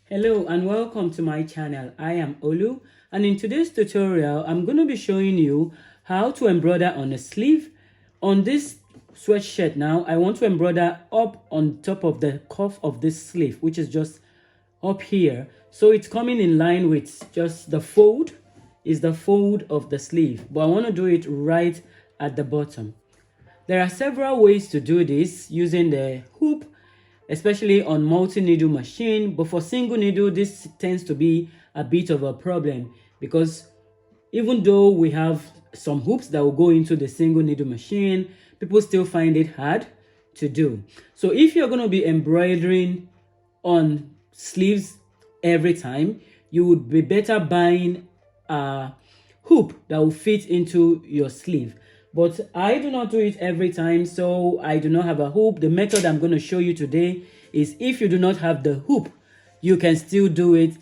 Hello and welcome to my channel. I am Olu, and in today's tutorial I'm going to be showing you how to embroider on a sleeve. On this sweatshirt now, I want to embroider up on top of the cuff of this sleeve, which is just up here. So it's coming in line with just the fold of the sleeve, but I want to do it right at the bottom. There are several ways to do this using the hoop, especially on multi-needle machine, but for single needle this tends to be a bit of a problem because even though we have some hoops that will go into the single needle machine, people still find it hard to do. So if you're going to be embroidering on sleeves every time, you would be better buying a hoop that will fit into your sleeve. But I do not do it every time, so I do not have a hoop. The method I'm going to show you today is if you do not have the hoop, you can still do it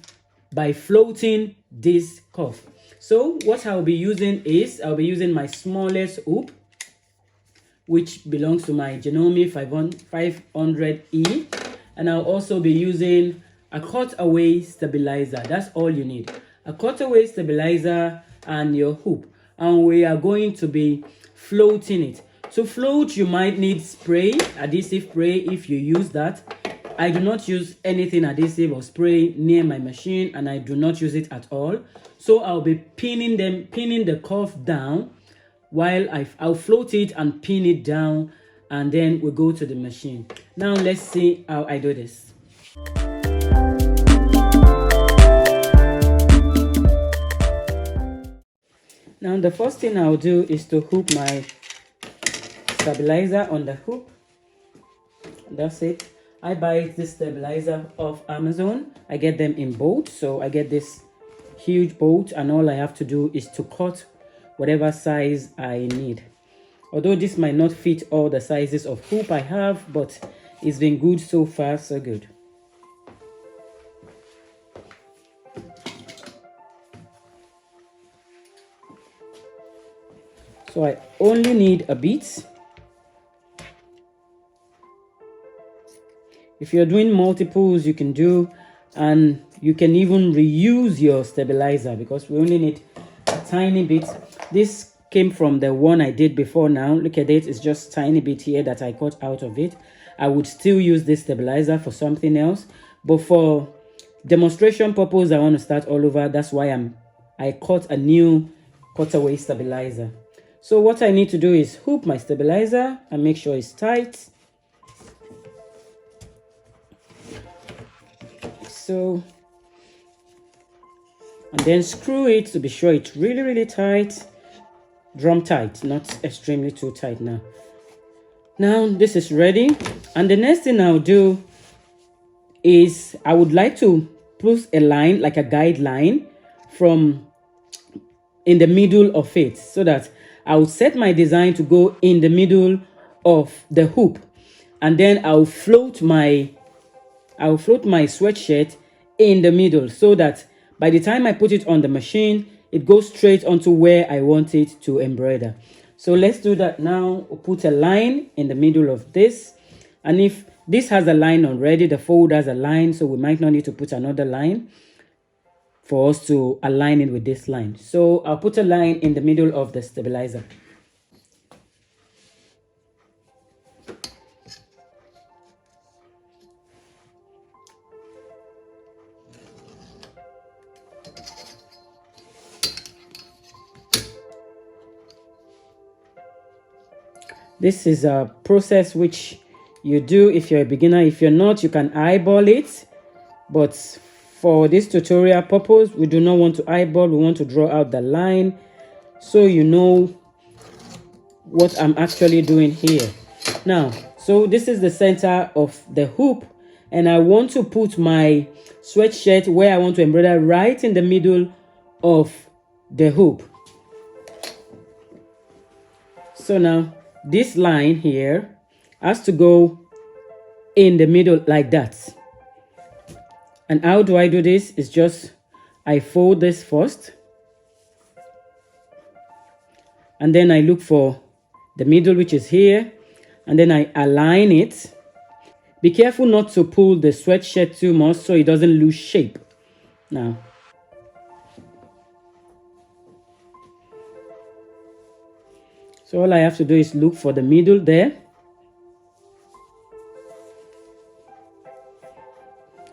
by floating this cuff. So what I'll be using is, I'll be using my smallest hoop, which belongs to my Janome 500E. And I'll also be using a cutaway stabilizer. That's all you need. A cutaway stabilizer and your hoop. And we are going to be floating it. To float, you might need spray, adhesive spray if you use that. I do not use anything adhesive or spray near my machine, and I do not use it at all. So I'll be pinning the cuff down while I'll float it and pin it down, and then we'll go to the machine. Now let's see how I do this. Now the first thing I'll do is to hook my stabilizer on the hoop. That's it. I buy this stabilizer off Amazon. I get them in bolts, so I get this huge bolt, and all I have to do is to cut whatever size I need. Although this might not fit all the sizes of hoop I have, but it's been good so far, so good. So I only need a bit. If you're doing multiples, you can do, and you can even reuse your stabilizer because we only need a tiny bit. This came from the one I did before. Now look at it, it's just tiny bit here that I cut out of it. I would still use this stabilizer for something else, but for demonstration purpose I want to start all over. That's why I cut a new cutaway stabilizer. So what I need to do is hoop my stabilizer and make sure it's tight. So, and then screw it to be sure it's really tight, drum tight, not extremely too tight. Now this is ready, and the next thing I'll do is I would like to put a line, like a guideline from in the middle of it, so that I will set my design to go in the middle of the hoop, and then I'll float my sweatshirt in the middle, so that by the time I put it on the machine, it goes straight onto where I want it to embroider. So let's do that now. We'll put a line in the middle of this, and if this has a line already, the fold has a line, so we might not need to put another line for us to align it with this line. So I'll put a line in the middle of the stabilizer. This is a process which you do if you're a beginner. If you're not, you can eyeball it, but for this tutorial purpose, we do not want to eyeball. We want to draw out the line so you know what I'm actually doing here. Now, so this is the center of the hoop, and I want to put my sweatshirt where I want to embroider, right in the middle of the hoop. So now this line here has to go in the middle like that. And how do I do this? It's just I fold this first, and then I look for the middle, which is here, and then I align it. Be careful not to pull the sweatshirt too much so it doesn't lose shape. Now, so all I have to do is look for the middle there.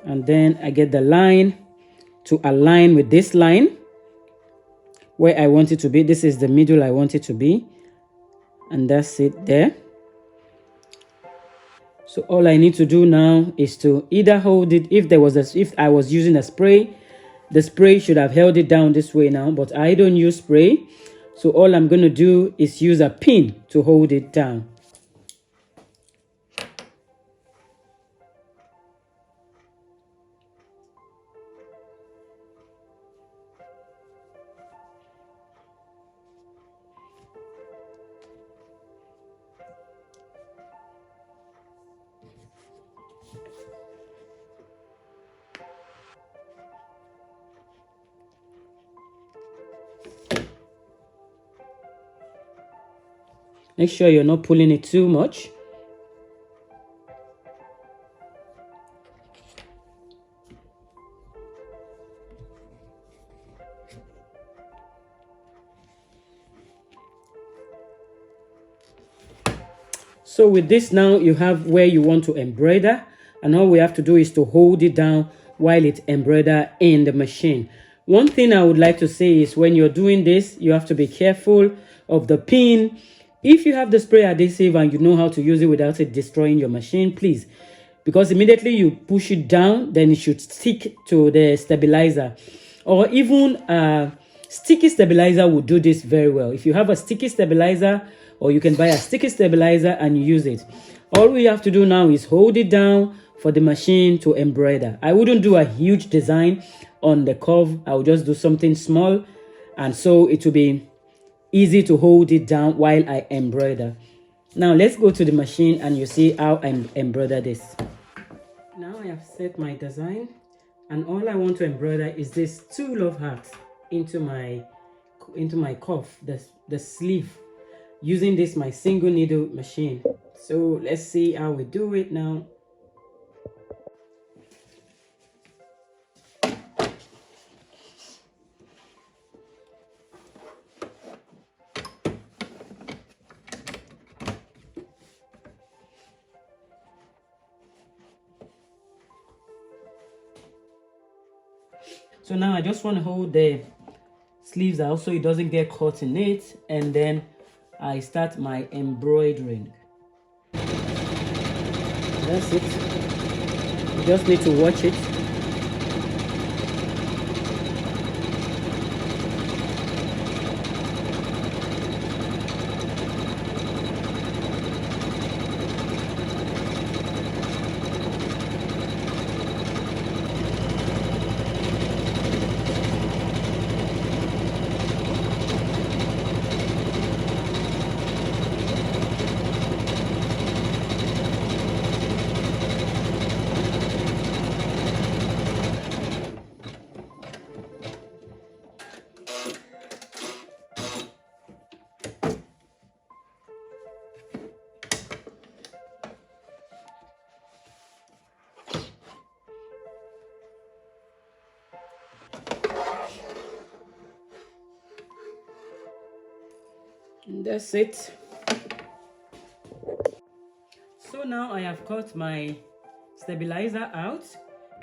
And then I get the line to align with this line where I want it to be. This is the middle I want it to be. And that's it there. So all I need to do now is to either hold it. If I was using a spray, the spray should have held it down this way now, but I don't use spray. So all I'm going to do is use a pin to hold it down. Make sure you're not pulling it too much. So with this now, you have where you want to embroider, and all we have to do is to hold it down while it embroider in the machine. One thing I would like to say is when you're doing this, you have to be careful of the pin. If you have the spray adhesive and you know how to use it without it destroying your machine, please, because immediately you push it down, then it should stick to the stabilizer, or even a sticky stabilizer would do this very well. If you have a sticky stabilizer, or you can buy a sticky stabilizer and use it. All we have to do now is hold it down for the machine to embroider. I wouldn't do a huge design on the curve. I will just do something small, and so it will be easy to hold it down while I embroider. Now let's go to the machine and you see how I embroider this. Now I have set my design, and all I want to embroider is this two love hearts into my cuff, the sleeve, using this my single needle machine. So let's see how we do it now. So now I just want to hold the sleeves out so it doesn't get caught in it, and then I start my embroidering. That's it. You just need to watch it. And that's it. So now I have cut my stabilizer out,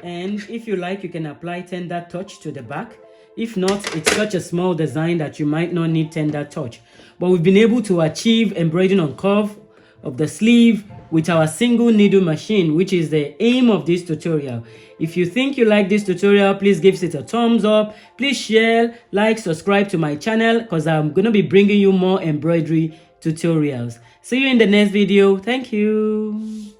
and if you like, you can apply tender touch to the back. If not, it's such a small design that you might not need tender touch. But we've been able to achieve embroidering on curve of the sleeve with our single needle machine, which is the aim of this tutorial. If you think you like this tutorial, please give it a thumbs up. Please share, like, subscribe to my channel, because I'm going to be bringing you more embroidery tutorials. See you in the next video. Thank you.